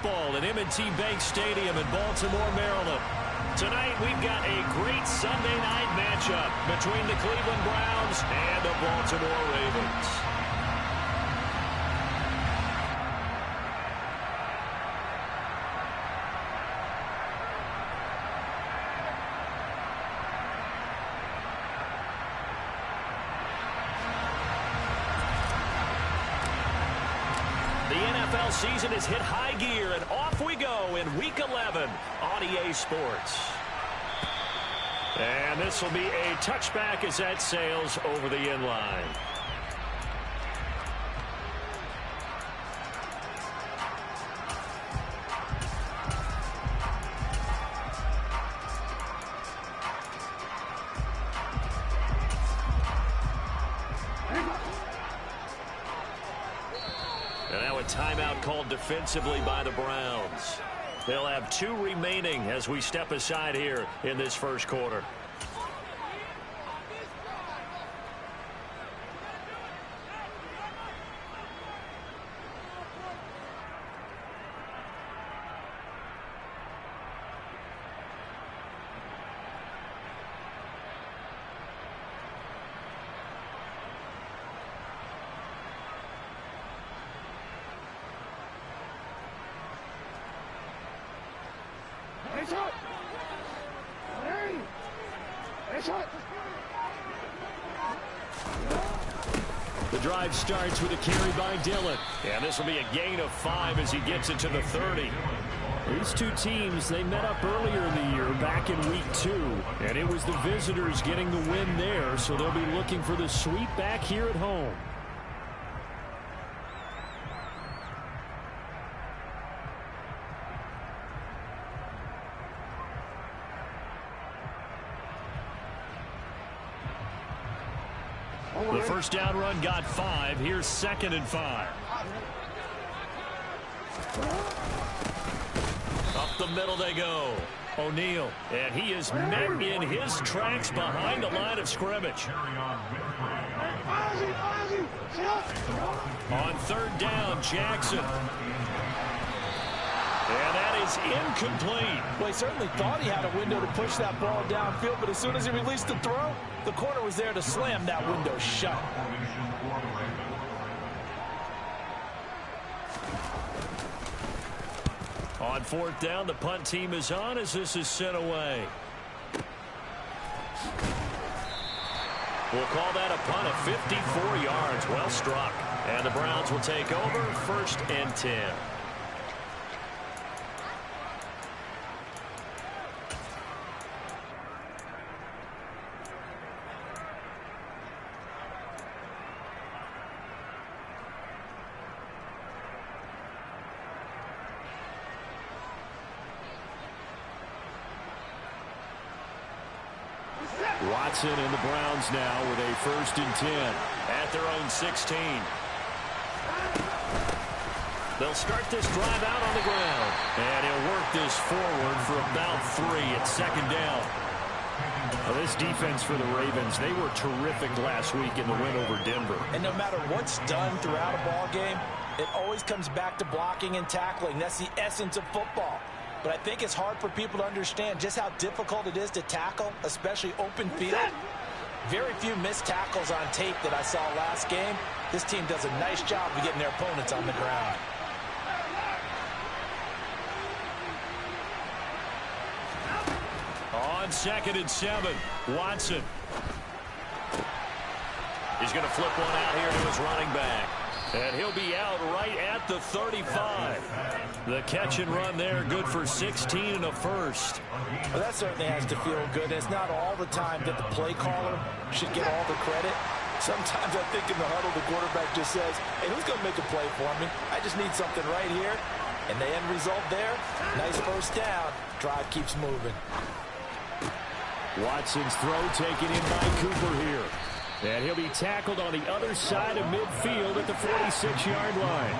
football at M&T Bank Stadium in Baltimore, Maryland. Tonight, we've got a great Sunday night matchup between the Cleveland Browns and the Baltimore Ravens. The NFL season has hit high gear, and off we go in Week 11 on EA Sports. And this will be a touchback as that sails over the end line. And now a timeout called defensively by the Browns. They'll have 2 remaining as we step aside here in this first quarter. The drive starts with a carry by Dillon. And this will be a gain of 5 as he gets it to the 30. These two teams, they met up earlier in the year back in Week 2. And it was the visitors getting the win there, so they'll be looking for the sweep back here at home. The first down run got 5. Here's 2nd and 5. Up the middle they go. O'Neal. And he is met in his tracks behind the line of scrimmage. On 3rd down, Jackson. And that is incomplete. Well, he certainly thought he had a window to push that ball downfield, but as soon as he released the throw, the corner was there to slam that window shut. On 4th down, the punt team is on as this is sent away. We'll call that a punt of 54 yards. Well struck. And the Browns will take over 1st and 10. Watson and the Browns now with a 1st and 10 at their own 16. They'll start this drive out on the ground. And he'll work this forward for about 3 at 2nd down. Well, this defense for the Ravens, they were terrific last week in the win over Denver. And no matter what's done throughout a ball game, it always comes back to blocking and tackling. That's the essence of football. But I think it's hard for people to understand just how difficult it is to tackle, especially open field. Very few missed tackles on tape that I saw last game. This team does a nice job of getting their opponents on the ground. On 2nd and 7, Watson. He's going to flip one out here to his running back. And he'll be out right at the 35. The catch and run there, good for 16 and a 1st. Well, that certainly has to feel good. It's not all the time that the play caller should get all the credit. Sometimes I think in the huddle, the quarterback just says, hey, who's going to make a play for me? I just need something right here. And the end result there, nice 1st down. Drive keeps moving. Watson's throw taken in by Cooper here. And he'll be tackled on the other side of midfield at the 46-yard line.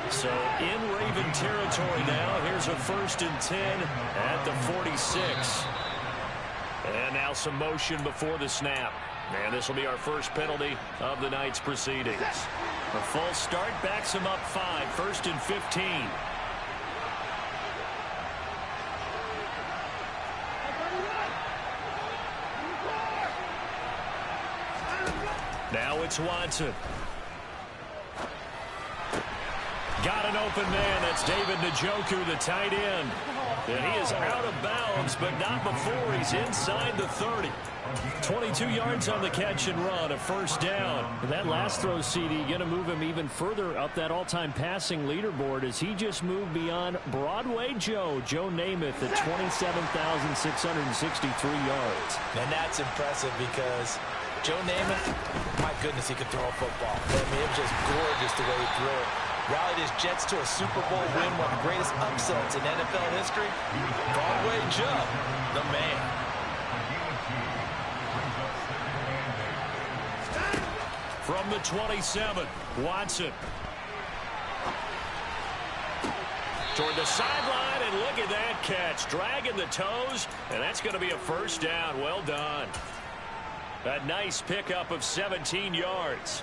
So in Raven territory now. Here's a 1st and 10 at the 46. And now some motion before the snap. And this will be our first penalty of the night's proceedings. A false start backs him up 5. 1st and 15. it's Watson. Got an open man. That's David Njoku, the tight end. And he is out of bounds, but not before he's inside the 30. 22 yards on the catch and run, a first down. And that last throw, CD, going to move him even further up that all-time passing leaderboard as he just moved beyond Broadway Joe Namath at 27,663 yards. And that's impressive because Joe Namath, my goodness, he could throw a football. I mean, it was just gorgeous the way he threw it. Rallied his Jets to a Super Bowl win, one of the greatest upsets in NFL history. Broadway Joe, the man. From the 27, Watson. Toward the sideline, and look at that catch. Dragging the toes, and that's going to be a first down. Well done. A nice pickup of 17 yards.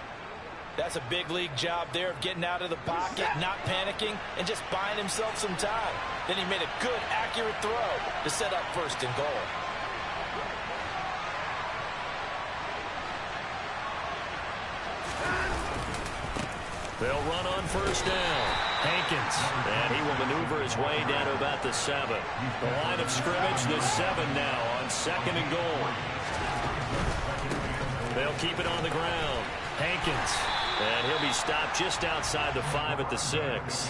That's a big league job there of getting out of the pocket, not panicking, and just buying himself some time. Then he made a good, accurate throw to set up first and goal. They'll run on first down. Hankins, and he will maneuver his way down to about the 7. The line of scrimmage, the 7 now on second and goal. They'll keep it on the ground. Hankins. And he'll be stopped just outside the 5 at the 6.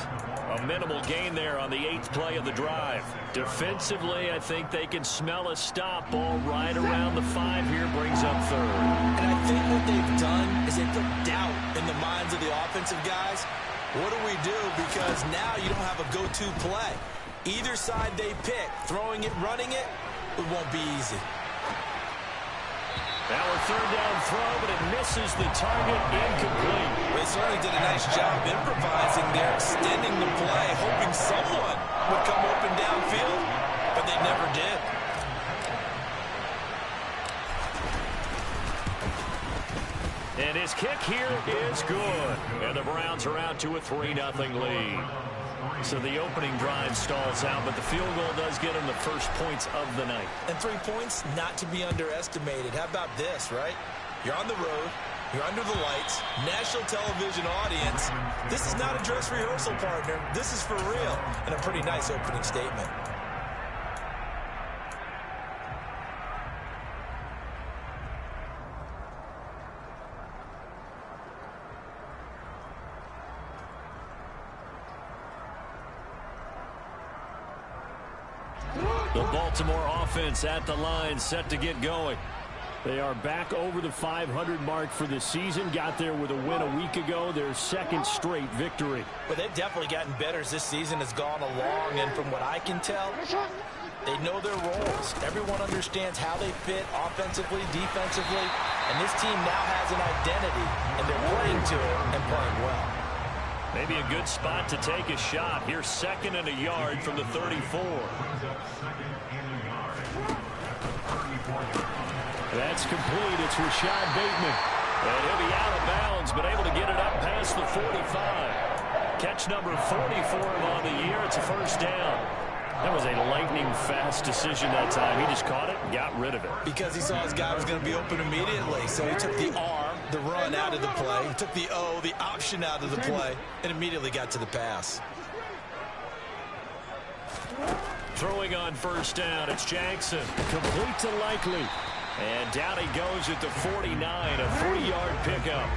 A minimal gain there on the 8th play of the drive. Defensively, I think they can smell a stop. Ball right around the 5 here, brings up 3rd. And I think what they've done is they put doubt in the minds of the offensive guys. What do we do? Because now you don't have a go-to play. Either side they pick, throwing it, running it, it won't be easy. Now a third down throw, but it misses the target, incomplete. They certainly did a nice job improvising there, extending the play, hoping someone would come open downfield, but they never did. And his kick here is good. And the Browns are out to a 3-0 lead. So the opening drive stalls out, but the field goal does get him the first points of the night. And 3 points, not to be underestimated. How about this, right? You're on the road. You're under the lights. National television audience. This is not a dress rehearsal, partner. This is for real. And a pretty nice opening statement. The Baltimore offense at the line, set to get going. They are back over the 500 mark for the season. Got there with a win a week ago, their second straight victory. But they've definitely gotten better as this season has gone along. And from what I can tell, they know their roles. Everyone understands how they fit offensively, defensively. And this team now has an identity, and they're playing to it and playing well. Maybe a good spot to take a shot. Here's 2nd and a yard from the 34. That's complete. It's Rashad Bateman. And he'll be out of bounds, but able to get it up past the 45. Catch number 40 for him on the year. It's a first down. That was a lightning-fast decision that time. He just caught it and got rid of it. Because he saw his guy was going to be open immediately. So he took the R, the run out of the play. He took the O, the option out of the play, and immediately got to the pass. Throwing on first down, it's Jackson. Complete to Likely. And down he goes at the 49, a 3-yard pickup.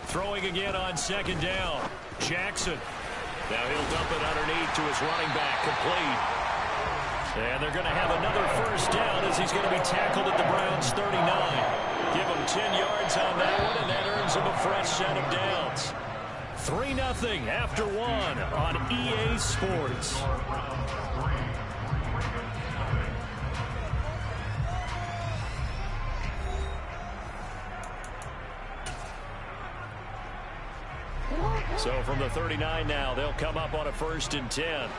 Throwing again on 2nd down. Jackson. Now he'll dump it underneath to his running back, complete. And they're going to have another first down as he's going to be tackled at the Browns' 39. Give him 10 yards on that one, and that earns him a fresh set of downs. 3-0 after 1 on EA Sports. So from the 39 now, they'll come up on a 1st and 10.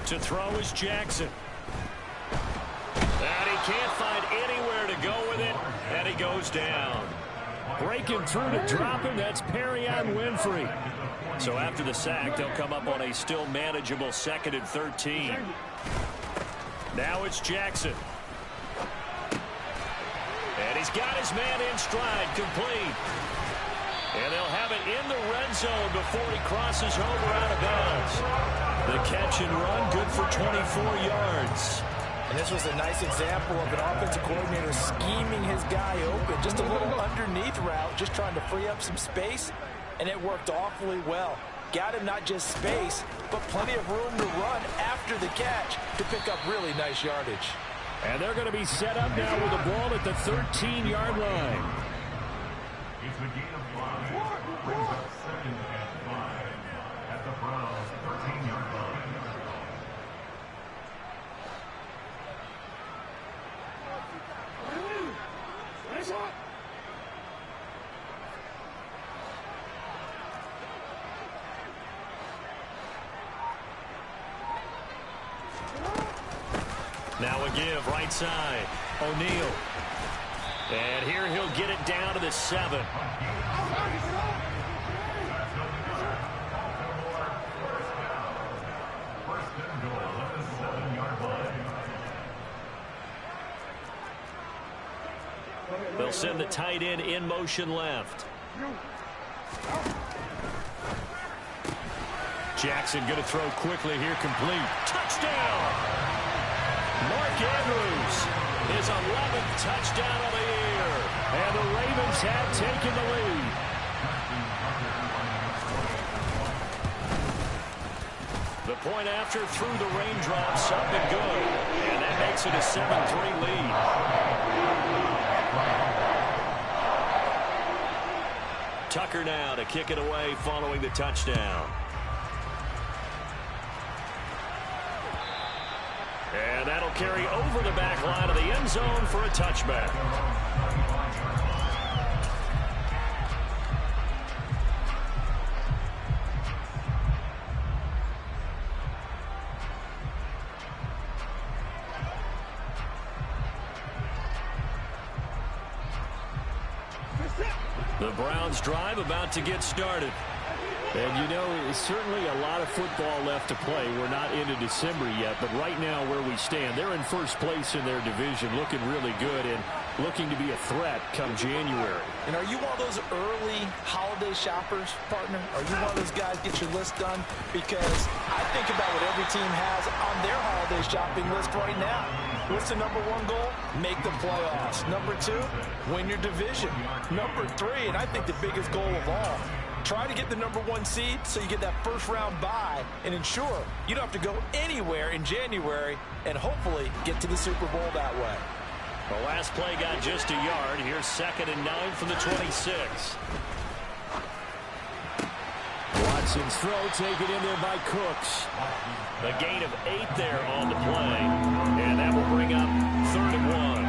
To throw is Jackson. And he can't find anywhere to go with it, and he goes down. Breaking through to drop him, that's Perrion Winfrey. So after the sack, they'll come up on a still manageable 2nd and 13. Now it's Jackson. And he's got his man in stride, complete. And they'll have it in the red zone before he crosses over out of bounds. The catch and run, good for 24 yards. And this was a nice example of an offensive coordinator scheming his guy open. Just a little underneath route, just trying to free up some space, and it worked awfully well. Got him not just space, but plenty of room to run after the catch to pick up really nice yardage. And they're going to be set up now with the ball at the 13-yard line. It's a gain of 5. Brings up 2nd and 5 at the Browns' 13-yard line. Now a give, right side. O'Neal. And here he'll get it down to the 7. They'll send the tight end in motion left. Jackson going to throw quickly here, complete. Touchdown! Mark Andrews, his 11th touchdown of the year. And the Ravens have taken the lead. The point after through the raindrops up and good. And that makes it a 7-3 lead. Tucker now to kick it away following the touchdown. And that'll carry over the back line of the end zone for a touchback. The Browns drive about to get started. And, you know, certainly a lot of football left to play. We're not into December yet, but right now where we stand, they're in first place in their division, looking really good and looking to be a threat come January. And are you one of those early holiday shoppers, partner? Are you one of those guys get your list done? Because I think about what every team has on their holiday shopping list right now. What's the number 1 goal? Make the playoffs. Number 2, win your division. Number 3, and I think the biggest goal of all, try to get the number 1 seed so you get that first-round bye and ensure you don't have to go anywhere in January and hopefully get to the Super Bowl that way. The last play got just a yard. Here's 2nd and 9 from the 26. Watson's throw taken in there by Cooks. A gain of 8 there on the play. And that will bring up 3rd and 1.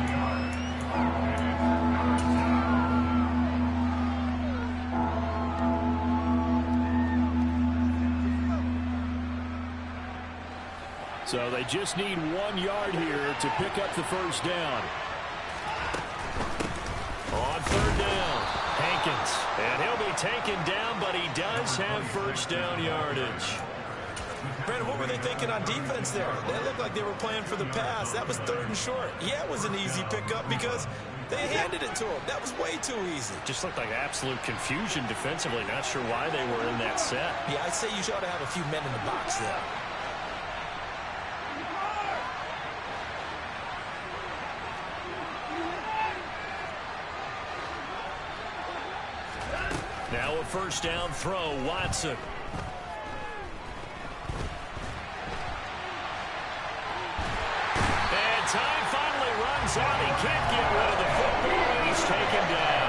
So they just need 1 yard here to pick up the first down. On 3rd down, Hankins. And he'll be taken down, but he does have first down yardage. Brandon, what were they thinking on defense there? They looked like they were playing for the pass. That was 3rd and short. Yeah, it was an easy pickup because they handed it to him. That was way too easy. Just looked like absolute confusion defensively. Not sure why they were in that set. Yeah, I'd say you ought to have a few men in the box there. Now a first down throw, Watson. And time finally runs out. He can't get rid of the football, and he's taken down.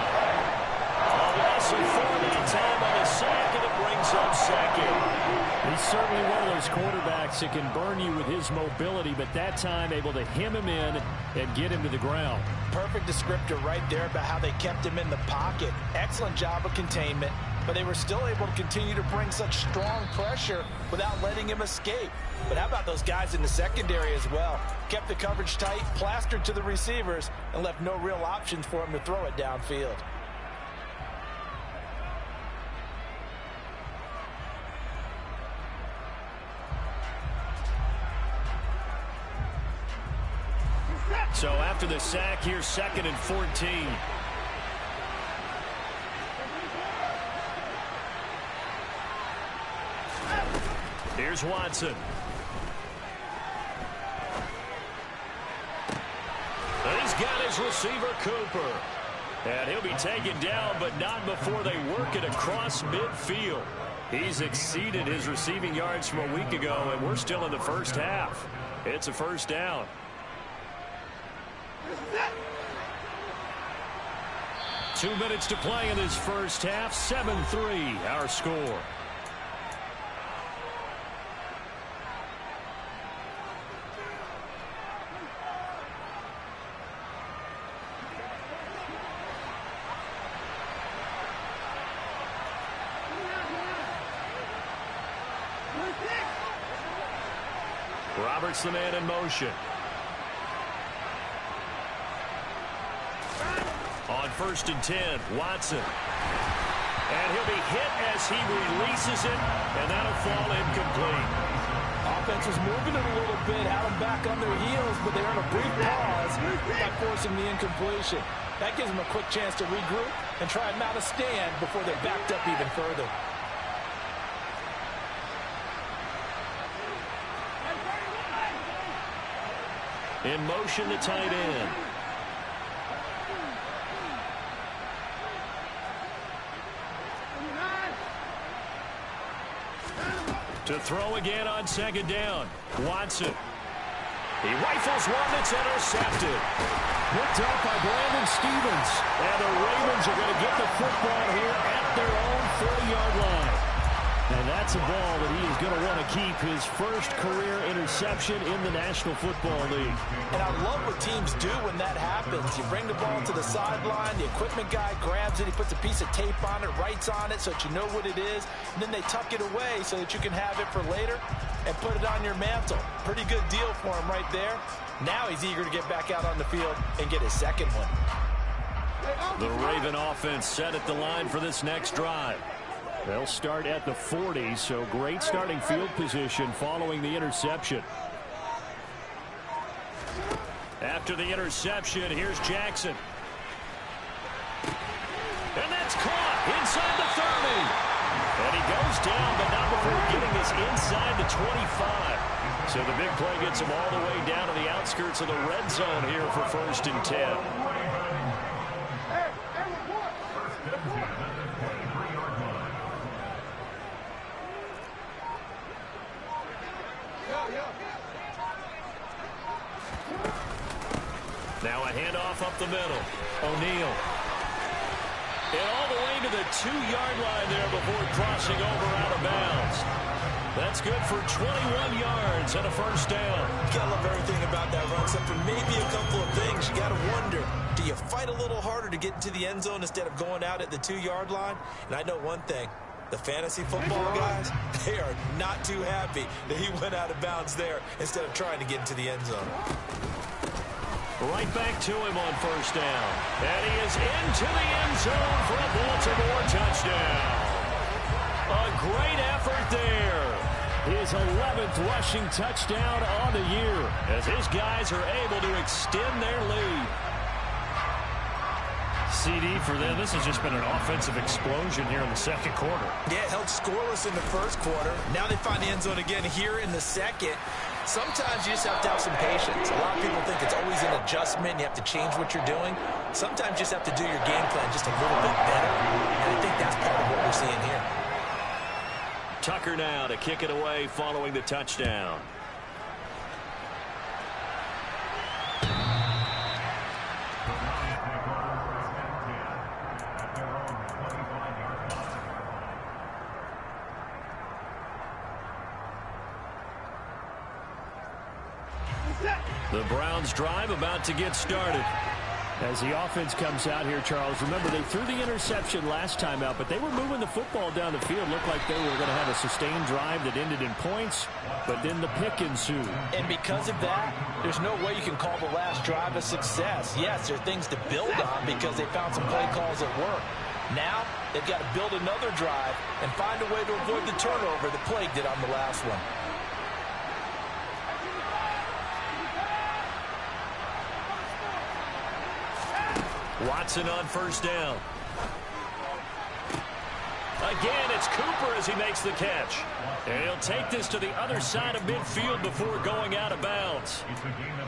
A loss of 4 that time on the sack, and it brings up 2nd. He's certainly one of the those quarterbacks that can burn you with his mobility, but that time able to hem him in and get him to the ground. Perfect descriptor right there about how they kept him in the pocket. Excellent job of containment, but they were still able to continue to bring such strong pressure without letting him escape. But how about those guys in the secondary as well? Kept the coverage tight, plastered to the receivers, and left no real options for him to throw it downfield. So after the sack, here's 2nd and 14. Here's Watson. He's got his receiver, Cooper. And he'll be taken down, but not before they work it across midfield. He's exceeded his receiving yards from a week ago, and we're still in the first half. It's a first down. Two minutes to play in this first half. 7-3 our score. Roberts the man in motion. On 1st and 10, Watson. And he'll be hit as he releases it, and that'll fall incomplete. Offense was moving it a little bit, had them back on their heels, but they earned a brief pause by forcing the incompletion. That gives them a quick chance to regroup and try and mount a stand before they're backed up even further. In motion, the tight end. To throw again on 2nd down. Watson. He rifles one that's intercepted. Picked up by Brandon Stephens. And the Ravens are going to get the football here at their own 40-yard line. And that's a ball that he is going to want to keep, his first career interception in the National Football League. And I love what teams do when that happens. You bring the ball to the sideline, the equipment guy grabs it, he puts a piece of tape on it, writes on it so that you know what it is, and then they tuck it away so that you can have it for later and put it on your mantle. Pretty good deal for him right there. Now he's eager to get back out on the field and get his second one. The Raven offense set at the line for this next drive. They'll start at the 40, so great starting field position following the interception. After the interception, here's Jackson. And that's caught inside the 30. And he goes down, but not before getting this inside the 25. So the big play gets him all the way down to the outskirts of the red zone here for 1st and 10. Now a handoff up the middle. O'Neal. And all the way to the 2-yard line there before crossing over out of bounds. That's good for 21 yards and a first down. You gotta love everything about that run, except for maybe a couple of things. You gotta wonder, do you fight a little harder to get into the end zone instead of going out at the 2-yard line? And I know one thing. The fantasy football guys, they are not too happy that he went out of bounds there instead of trying to get into the end zone. Right back to him on 1st down. And he is into the end zone for a Baltimore touchdown. A great effort there. His 11th rushing touchdown on the year as his guys are able to extend their lead. CD for them, this has just been an offensive explosion here in the 2nd quarter. Yeah, held scoreless in the 1st quarter. Now they find the end zone again here in the 2nd. Sometimes you just have to have some patience. A lot of people think it's always an adjustment. You have to change what you're doing. Sometimes you just have to do your game plan just a little bit better. And I think that's part of what we're seeing here. Tucker now to kick it away following the touchdown. The Browns drive about to get started. As the offense comes out here, Charles, remember they threw the interception last time out, but they were moving the football down the field. Looked like they were going to have a sustained drive that ended in points, but then the pick ensued. And because of that, there's no way you can call the last drive a success. Yes, there are things to build on because they found some play calls that work. Now, they've got to build another drive and find a way to avoid the turnover that plagued it on the last one. Watson on first down. Again, it's Cooper as he makes the catch. And he'll take this to the other side of midfield before going out of bounds.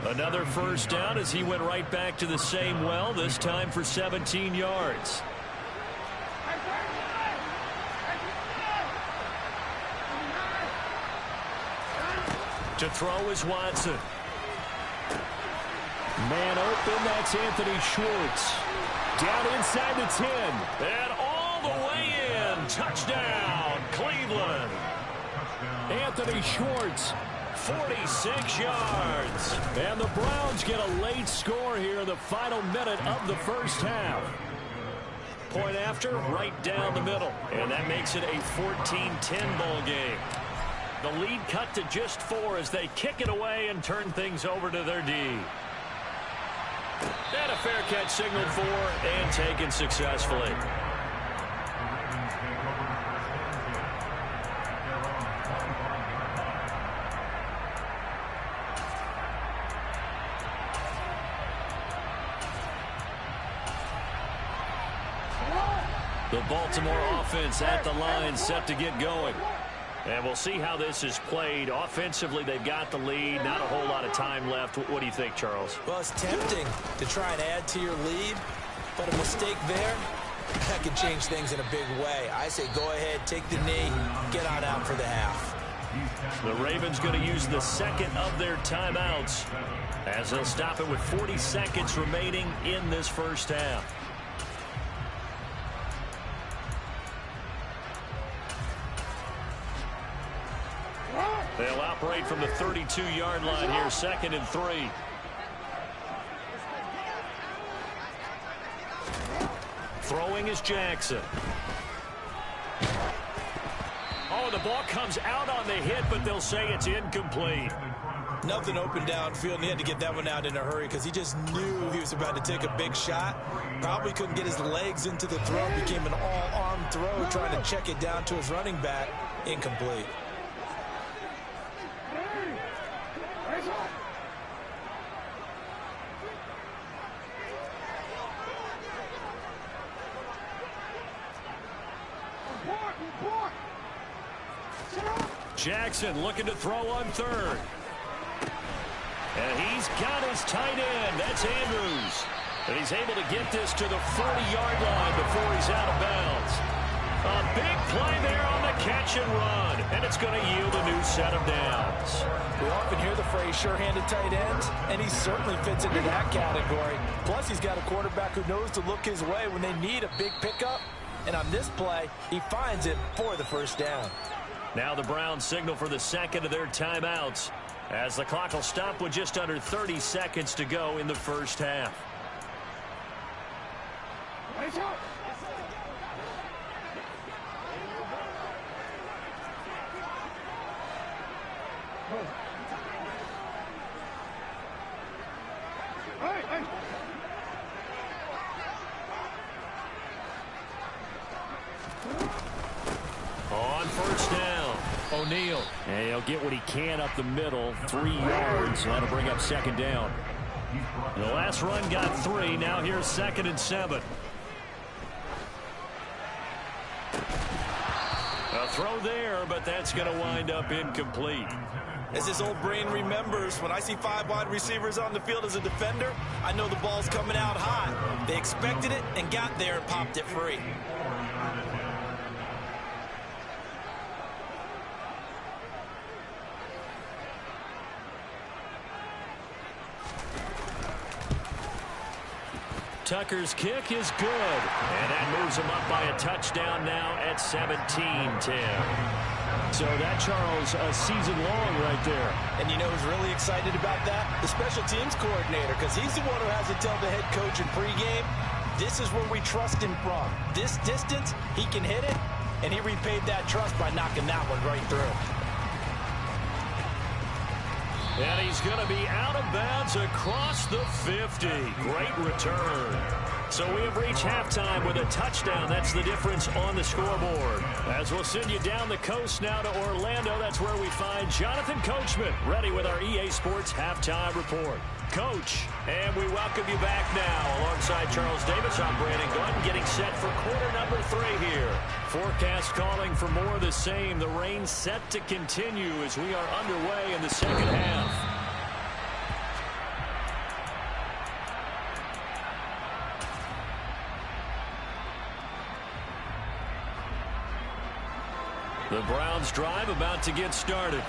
Another first down as he went right back to the same well, this time for 17 yards. To throw is Watson. Man open, that's Anthony Schwartz. Down inside the 10. And all the way in. Touchdown, Cleveland. Anthony Schwartz, 46 yards. And the Browns get a late score here in the final minute of the first half. Point after, right down the middle. And that makes it a 14-10 ball game. The lead cut to just 4 as they kick it away and turn things over to their D. And a fair catch signaled for and taken successfully. The Baltimore offense at the line, set to get going. And we'll see how this is played. Offensively, they've got the lead. Not a whole lot of time left. What do you think, Charles? Well, it's tempting to try and add to your lead, but a mistake there, that can change things in a big way. I say go ahead, take the knee, get on out for the half. The Ravens going to use the second of their timeouts as they'll stop it with 40 seconds remaining in this first half. They'll operate from the 32-yard line here, 2nd and 3. Throwing is Jackson. Oh, the ball comes out on the hit, but they'll say it's incomplete. Nothing open downfield, and he had to get that one out in a hurry because he just knew he was about to take a big shot. Probably couldn't get his legs into the throw. Became an all-arm throw, trying to check it down to his running back. Incomplete. Jackson looking to throw on 3rd. And he's got his tight end. That's Andrews. And he's able to get this to the 40-yard line before he's out of bounds. A big play there on the catch and run. And it's going to yield a new set of downs. We often hear the phrase sure-handed tight ends, and he certainly fits into that category. Plus, he's got a quarterback who knows to look his way when they need a big pickup. And on this play, he finds it for the first down. Now the Browns signal for the second of their timeouts as the clock will stop with just under 30 seconds to go in the first half. On first down, O'Neal. And he'll get what he can up the middle, 3 yards. That'll bring up 2nd down. The last run got 3. Now here's 2nd and 7. A throw there, but that's going to wind up incomplete. As his old brain remembers, when I see 5 wide receivers on the field as a defender, I know the ball's coming out hot. They expected it and got there and popped it free. Tucker's kick is good. And that moves him up by a touchdown now at 17-10. So that, Charles, a season long right there. And you know who's really excited about that? The special teams coordinator, because he's the one who has to tell the head coach in pregame, this is where we trust him from. This distance, he can hit it, and he repaid that trust by knocking that one right through. And he's going to be out of bounds across the 50. Great return. So we have reached halftime with a touchdown. That's the difference on the scoreboard. As we'll send you down the coast now to Orlando, that's where we find Jonathan Coachman, ready with our EA Sports Halftime Report. Coach, and we welcome you back now. Alongside Charles Davis, I'm Brandon Gaudin, getting set for quarter number 3 here. Forecast calling for more of the same. The rain set to continue as we are underway in the second half. The Browns drive about to get started.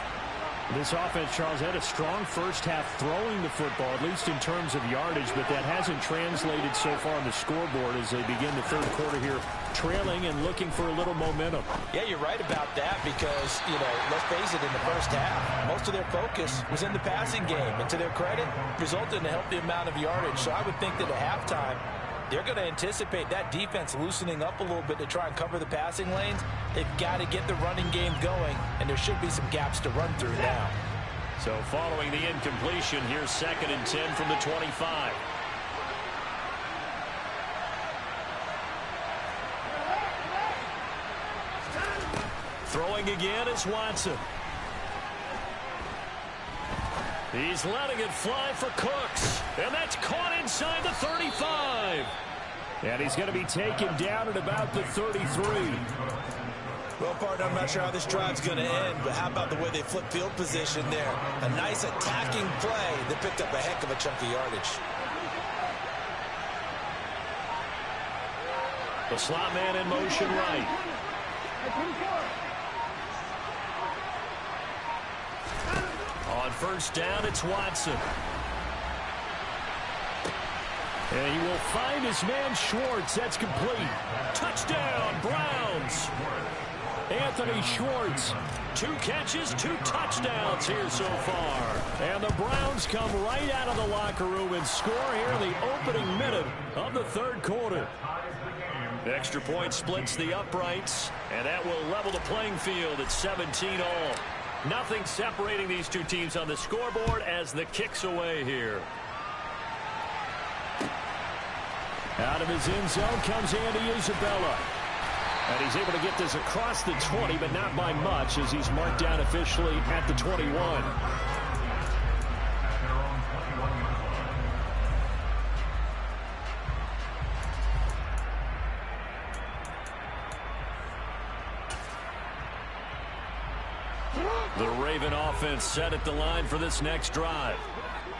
This offense, Charles, had a strong first half throwing the football, at least in terms of yardage, but that hasn't translated so far on the scoreboard as they begin the third quarter here, trailing and looking for a little momentum. Yeah, you're right about that because, you know, let's face it, in the first half, most of their focus was in the passing game. And to their credit, resulted in a healthy amount of yardage. So I would think that at halftime, they're going to anticipate that defense loosening up a little bit to try and cover the passing lanes. They've got to get the running game going, and there should be some gaps to run through now. So following the incompletion, here's 2nd and 10 from the 25. Throwing again is Watson. He's letting it fly for Cooks. And that's caught inside the 35. And he's going to be taken down at about the 33. Well, partner, I'm not sure how this drive's going to end, but how about the way they flip field position there? A nice attacking play that picked up a heck of a chunk of yardage. The slot man in motion right. On first down, it's Watson. And he will find his man Schwartz. That's complete. Touchdown, Browns. Anthony Schwartz. 2 catches, 2 touchdowns here so far. And the Browns come right out of the locker room and score here in the opening minute of the third quarter. Extra point splits the uprights, and that will level the playing field at 17-all. Nothing separating these two teams on the scoreboard as the kick's away here. Out of his end zone comes Andy Isabella. And he's able to get this across the 20, but not by much as he's marked down officially at the 21. The Raven offense set at the line for this next drive.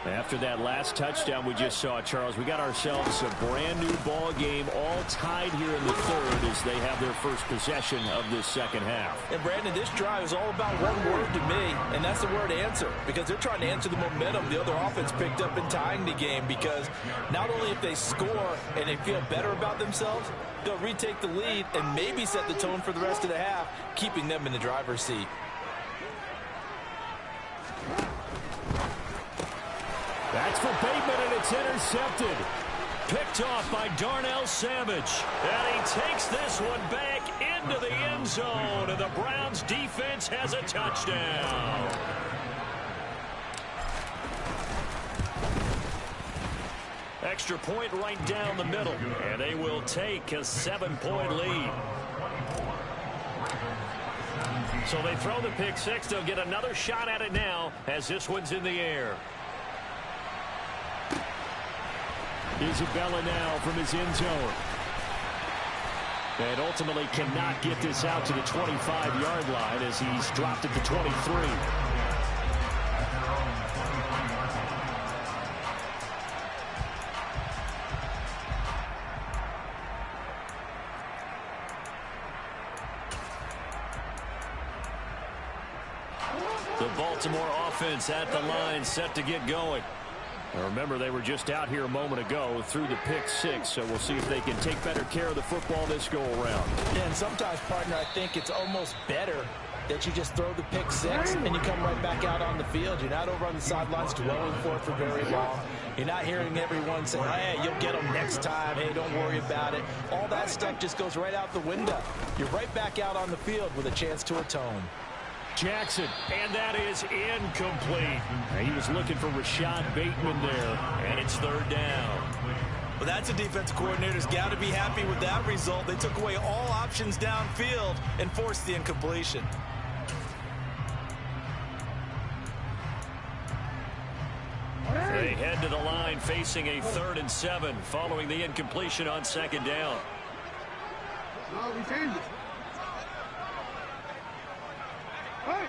After that last touchdown we just saw, Charles, we got ourselves a brand new ball game, all tied here in the third as they have their first possession of this second half. And Brandon, this drive is all about one word to me, and that's the word answer, because they're trying to answer the momentum the other offense picked up in tying the game, because not only if they score and they feel better about themselves, they'll retake the lead and maybe set the tone for the rest of the half, keeping them in the driver's seat. That's for Bateman, and it's intercepted. Picked off by Darnell Savage. And he takes this one back into the end zone, and the Browns defense has a touchdown. Extra point right down the middle, and they will take a 7-point lead. So they throw the pick six. They'll get another shot at it now as this one's in the air. Isabella now from his end zone. And ultimately cannot get this out to the 25-yard line as he's dropped at the 23. The Baltimore offense at the line set to get going. Now remember, they were just out here a moment ago through the pick six, so we'll see if they can take better care of the football this go-around. Yeah, and sometimes, partner, I think it's almost better that you just throw the pick six and you come right back out on the field. You're not over on the sidelines dwelling for it for very long. You're not hearing everyone say, hey, you'll get them next time. Hey, don't worry about it. All that stuff just goes right out the window. You're right back out on the field with a chance to atone. Jackson, and that is incomplete. He was looking for Rashad Bateman there, and it's third down. Well, that's a defensive coordinator's got to be happy with that result. They took away all options downfield and forced the incompletion. They head to the line facing a 3rd and 7 following the incompletion on second down.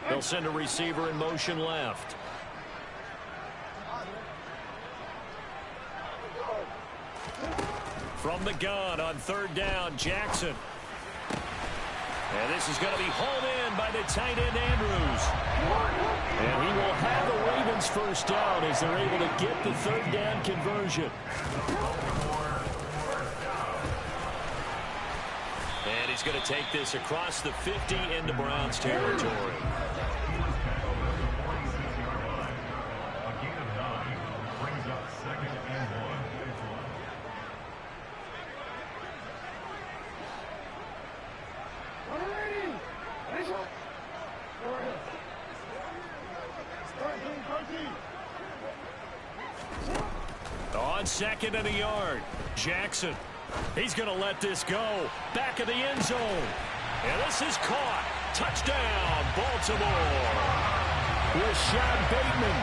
They'll send a receiver in motion left. From the gun on 3rd down, Jackson. And this is going to be hauled in by the tight end, Andrews. And he will have the Ravens first down as they're able to get the 3rd down conversion. And he's going to take this across the 50 into Browns territory. On 2nd and a yard, Jackson. He's going to let this go. Back of the end zone. And this is caught. Touchdown, Baltimore. Rashad Bateman,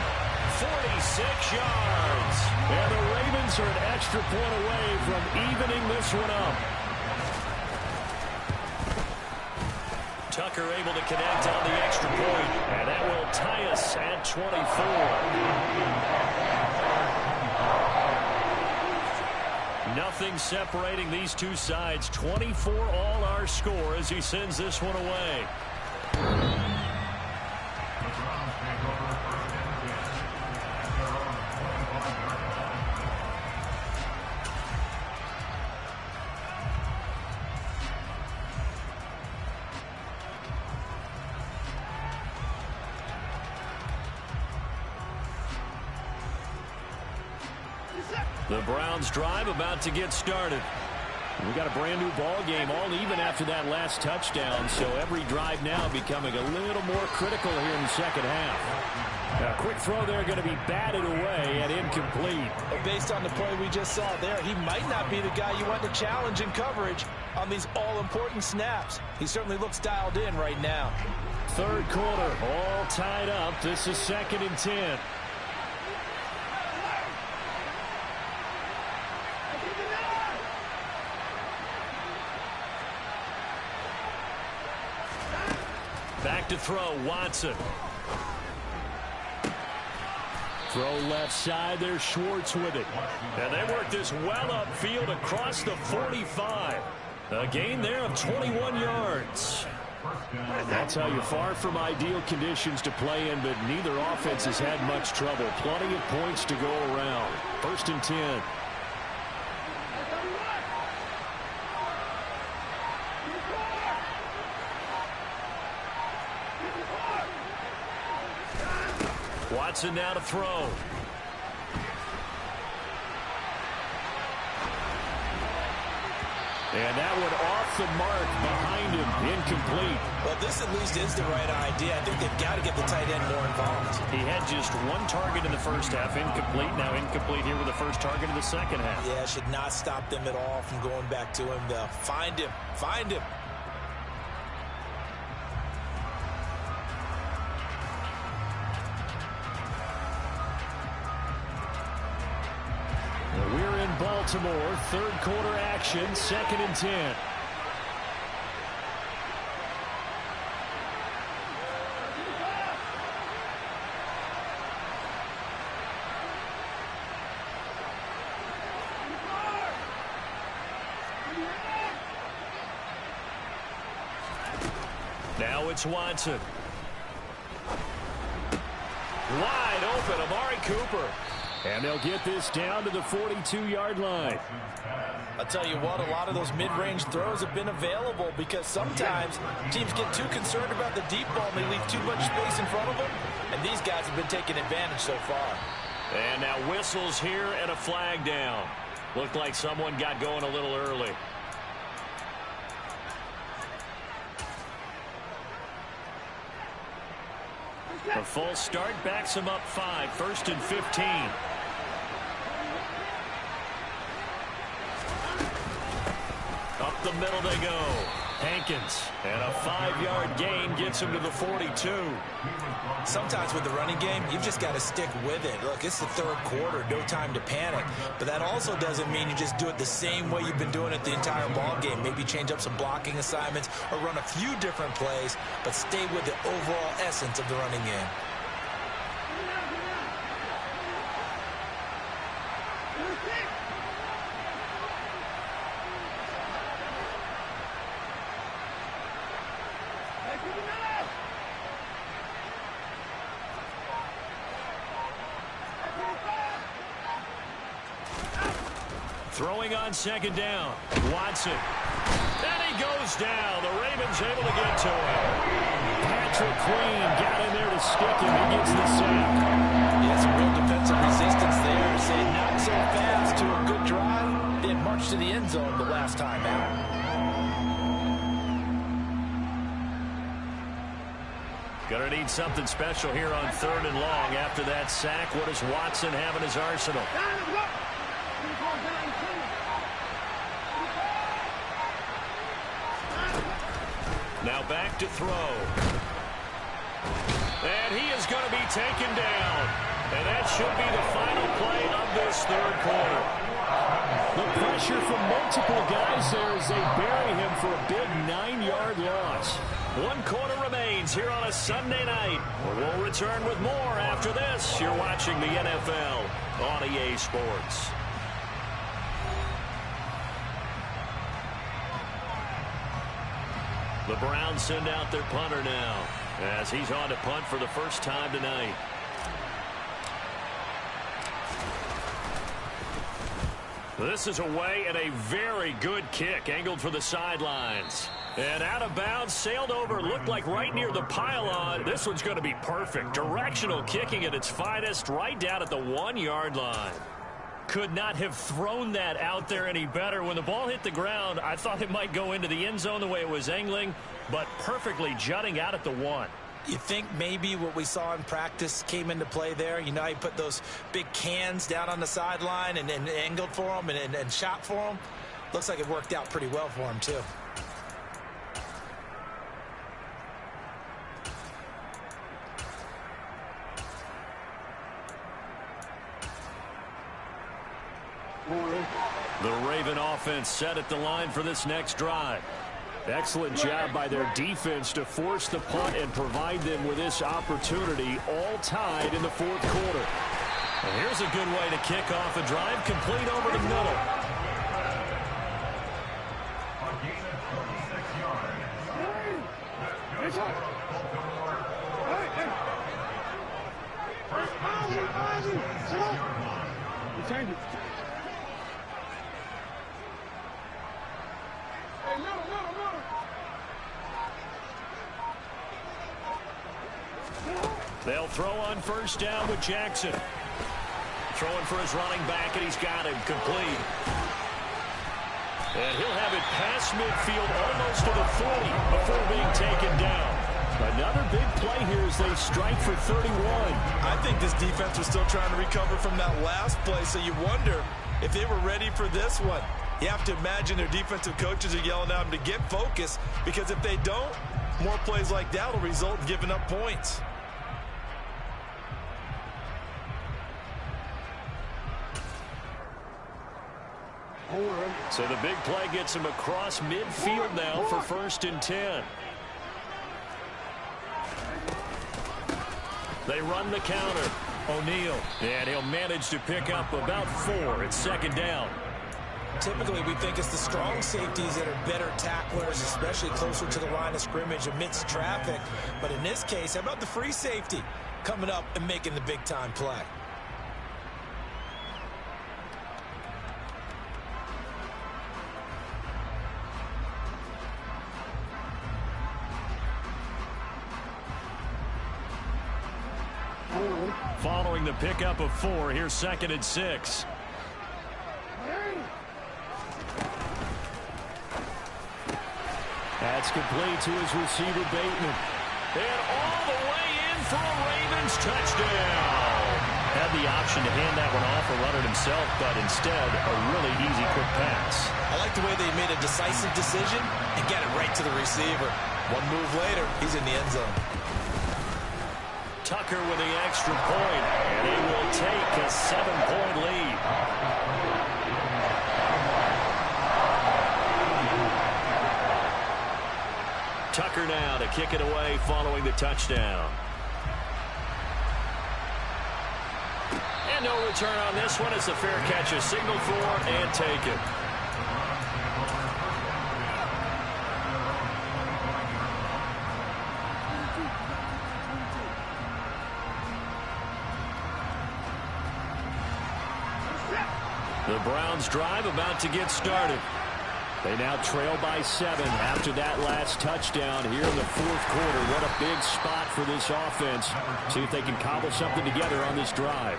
46 yards. And the Ravens are an extra point away from evening this one up. Tucker able to connect on the extra point. And that will tie us at 24. Nothing separating these two sides. 24 all our score as he sends this one away. The Browns drive about to get started. We got a brand new ball game, all even after that last touchdown, so every drive now becoming a little more critical here in the second half. A quick throw there going to be batted away and incomplete. Based on the play we just saw there, he might not be the guy you want to challenge in coverage on these all-important snaps. He certainly looks dialed in right now. 3rd quarter, all tied up. This is 2nd and 10. Back to throw, Watson. Throw left side, there's Schwartz with it. And they work this well upfield across the 45. A gain there of 21 yards. That's how you're far from ideal conditions to play in, but neither offense has had much trouble. Plenty of points to go around. 1st and 10. Watson now to throw. And that one off the mark behind him, incomplete. Well, this at least is the right idea. I think they've got to get the tight end more involved. He had just one target in the first half, incomplete. Now incomplete here with the first target in the second half. Yeah, should not stop them at all from going back to him. They'll find him. Find him. We're in Baltimore, 3rd quarter action, 2nd and 10. Now it's Watson. Wide open, Amari Cooper. And they'll get this down to the 42-yard line. I'll tell you what, a lot of those mid-range throws have been available because sometimes teams get too concerned about the deep ball and they leave too much space in front of them. And these guys have been taking advantage so far. And now whistles here and a flag down. Looked like someone got going a little early. A full start backs him up 5, 1st and 15. Up the middle they go. Hankins. And a 5-yard gain gets him to the 42. Sometimes with the running game, you've just got to stick with it. Look, it's the third quarter, no time to panic. But that also doesn't mean you just do it the same way you've been doing it the entire ball game. Maybe change up some blocking assignments or run a few different plays, but stay with the overall essence of the running game. Throwing on 2nd down. Watson. And he goes down. The Ravens able to get to him. Patrick Queen got in there to stick him. He gets the sack. Yeah, some real defensive resistance there. Say not so fast to a good drive. They had marched to the end zone the last time out. Gonna need something special here on 3rd and long. After that sack, what does Watson have in his arsenal? Now back to throw. And he is going to be taken down. And that should be the final play of this 3rd quarter. The pressure from multiple guys there as they bury him for a big 9-yard loss. 1 quarter remains here on a Sunday night. We'll return with more after this. You're watching the NFL on EA Sports. The Browns send out their punter now as he's on to punt for the first time tonight. This is away and a very good kick angled for the sidelines. And out of bounds, sailed over, looked like right near the pylon. This one's going to be perfect. Directional kicking at its finest right down at the 1-yard line. Could not have thrown that out there any better. When the ball hit the ground, I thought it might go into the end zone the way it was angling, but perfectly jutting out at the 1. You think maybe what we saw in practice came into play there? You know, he put those big cans down on the sideline and angled for them and shot for them. Looks like it worked out pretty well for him, too. The Raven offense set at the line for this next drive. Excellent job by their defense to force the punt and provide them with this opportunity, all tied in the 4th quarter. And here's a good way to kick off a drive, complete over the middle. They'll throw on 1st down with Jackson. Throwing for his running back, and he's got him complete. And he'll have it past midfield almost to the 40 before being taken down. Another big play here as they strike for 31. I think this defense was still trying to recover from that last play, so you wonder if they were ready for this one. You have to imagine their defensive coaches are yelling at them to get focused, because if they don't, more plays like that will result in giving up points. So the big play gets him across midfield now for 1st and 10. They run the counter. O'Neal. And he'll manage to pick up about 4 at 2nd down. Typically, we think it's the strong safeties that are better tacklers, especially closer to the line of scrimmage amidst traffic. But in this case, how about the free safety coming up and making the big-time play? following the pickup of 4. Here's 2nd and 6. That's complete to his receiver, Bateman. And all the way in for a Ravens touchdown. Had the option to hand that one off or run it himself, but instead, a really easy, quick pass. I like the way they made a decisive decision and get it right to the receiver. One move later, he's in the end zone. Tucker with the extra point, and he will take a 7-point lead. Tucker now to kick it away following the touchdown. And no return on this one as the fair catch is signaled for and taken. The Browns drive about to get started. They now trail by 7 after that last touchdown here in the 4th quarter. What a big spot for this offense. See if they can cobble something together on this drive.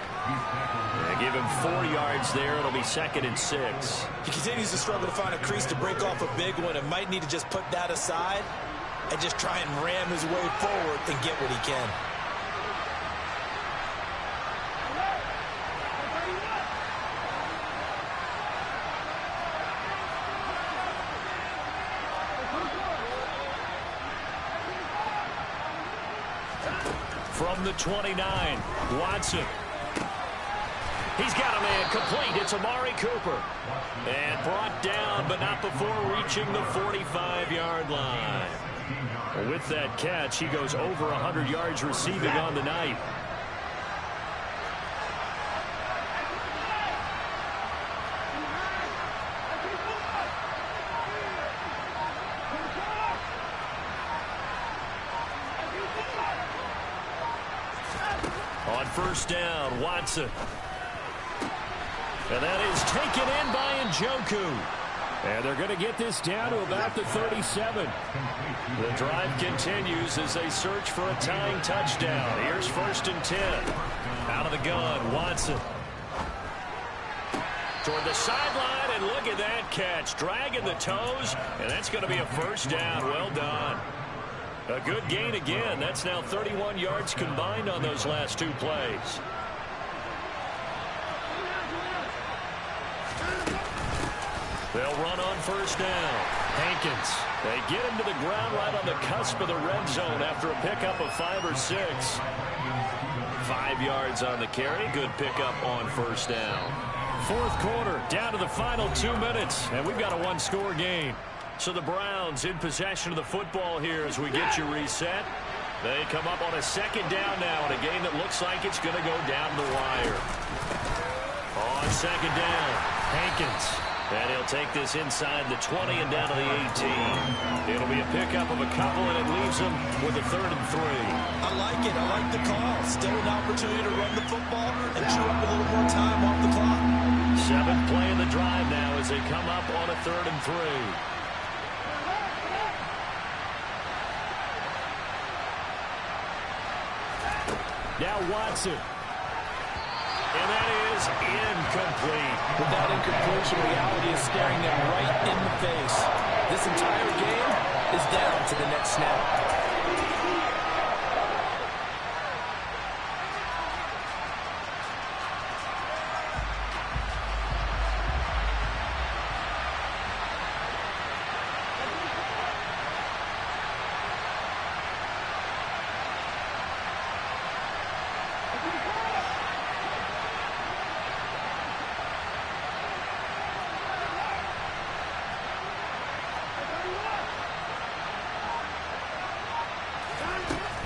They give him 4 yards there. It'll be 2nd and 6. He continues to struggle to find a crease to break off a big one and might need to just put that aside and just try and ram his way forward and get what he can. From the 29, Watson. He's got a man complete. It's Amari Cooper. And brought down, but not before reaching the 45-yard line. With that catch, he goes over 100 yards receiving on the night. On first down, Watson. And that is taken in by Njoku. And they're going to get this down to about the 37. The drive continues as they search for a tying touchdown. Here's 1st and 10. Out of the gun, Watson. Toward the sideline, and look at that catch. Dragging the toes, and that's going to be a first down. Well done. A good gain again. That's now 31 yards combined on those last 2 plays. They'll run on first down. Hankins. They get him to the ground right on the cusp of the red zone after a pickup of 5 or 6. 5 yards on the carry. Good pickup on first down. 4th quarter, down to the final 2 minutes, and we've got a 1-score game. So the Browns in possession of the football here as we get you reset. They come up on a 2nd down now in a game that looks like it's going to go down the wire. On 2nd down, Hankins. And he'll take this inside the 20 and down to the 18. It'll be a pickup of a couple, and it leaves them with a 3rd and 3. I like it. I like the call. Still an opportunity to run the football and chew up a little more time off the clock. 7th play of the drive now as they come up on a 3rd and 3. Now Watson. And that is incomplete. With that incompletion, reality is staring them right in the face. This entire game is down to the next snap.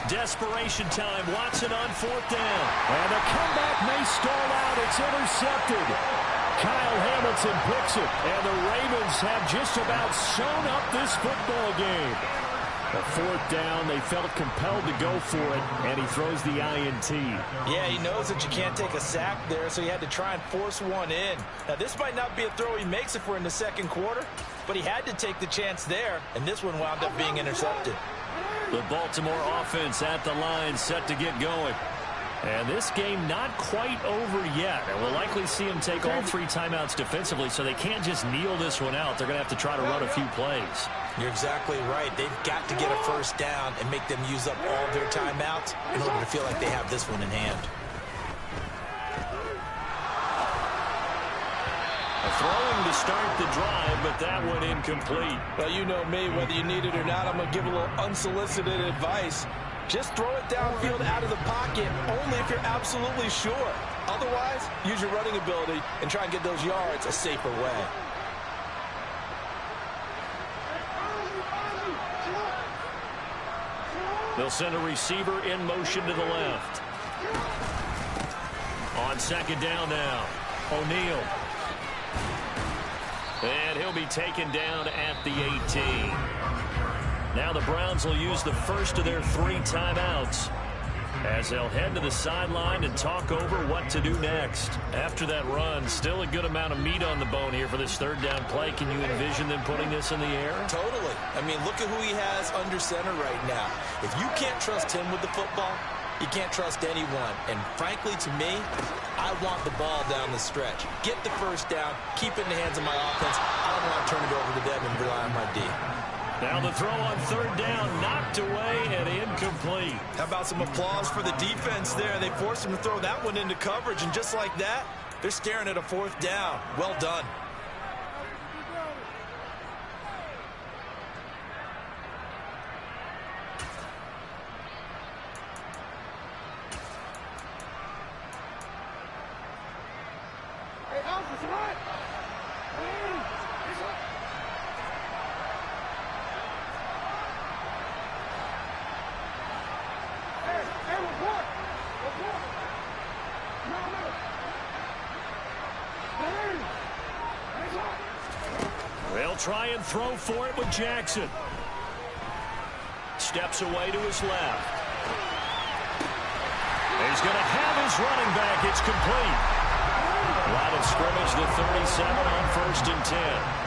Desperation time. Watson on 4th down. And the comeback may stall out. It's intercepted. Kyle Hamilton picks it. And the Ravens have just about sewn up this football game. A 4th down. They felt compelled to go for it. And he throws the INT. Yeah, he knows that you can't take a sack there, so he had to try and force one in. Now, this might not be a throw he makes if we're in the 2nd quarter, but he had to take the chance there, and this one wound up being intercepted. The Baltimore offense at the line, set to get going. And this game not quite over yet. And we'll likely see them take all 3 timeouts defensively, so they can't just kneel this one out. They're going to have to try to run a few plays. You're exactly right. They've got to get a first down and make them use up all their timeouts in order to feel like they have this one in hand. Throwing to start the drive, but that one incomplete. Well, you know me, whether you need it or not, I'm going to give a little unsolicited advice. Just throw it downfield out of the pocket, only if you're absolutely sure. Otherwise, use your running ability and try and get those yards a safer way. They'll send a receiver in motion to the left. On second down now, O'Neal. And he'll be taken down at the 18. Now the Browns will use the first of their 3 timeouts as they'll head to the sideline and talk over what to do next. After that run, still a good amount of meat on the bone here for this 3rd down play. Can you envision them putting this in the air? Totally. I mean, look at who he has under center right now. If you can't trust him with the football, you can't trust anyone. And frankly, to me, I want the ball down the stretch. Get the first down, keep it in the hands of my offense. I don't want to turn it over to them and rely on my D. Now the throw on 3rd down, knocked away and incomplete. How about some applause for the defense there? They forced him to throw that one into coverage, and just like that, they're staring at a 4th down. Well done. They'll try and throw for it with Jackson. Steps away to his left. He's going to have his running back. It's complete. Line of scrimmage, the 37 on 1st and 10.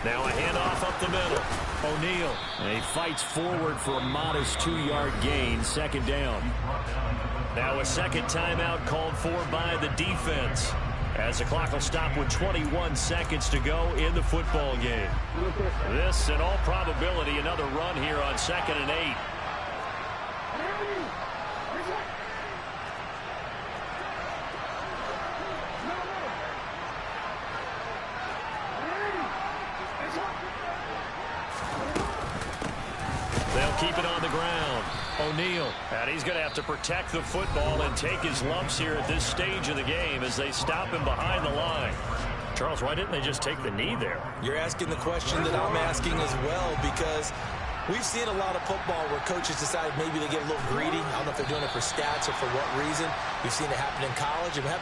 Now a handoff up the middle. O'Neal. And he fights forward for a modest 2-yard gain. 2nd down. Now a 2nd timeout called for by the defense, as the clock will stop with 21 seconds to go in the football game. This, in all probability, another run here on 2nd and 8. Keep it on the ground. O'Neal. And he's going to have to protect the football and take his lumps here at this stage of the game as they stop him behind the line. Charles, why didn't they just take the knee there? You're asking the question that I'm asking as well, because we've seen a lot of football where coaches decide maybe they get a little greedy. I don't know if they're doing it for stats or for what reason. We've seen it happen in college. And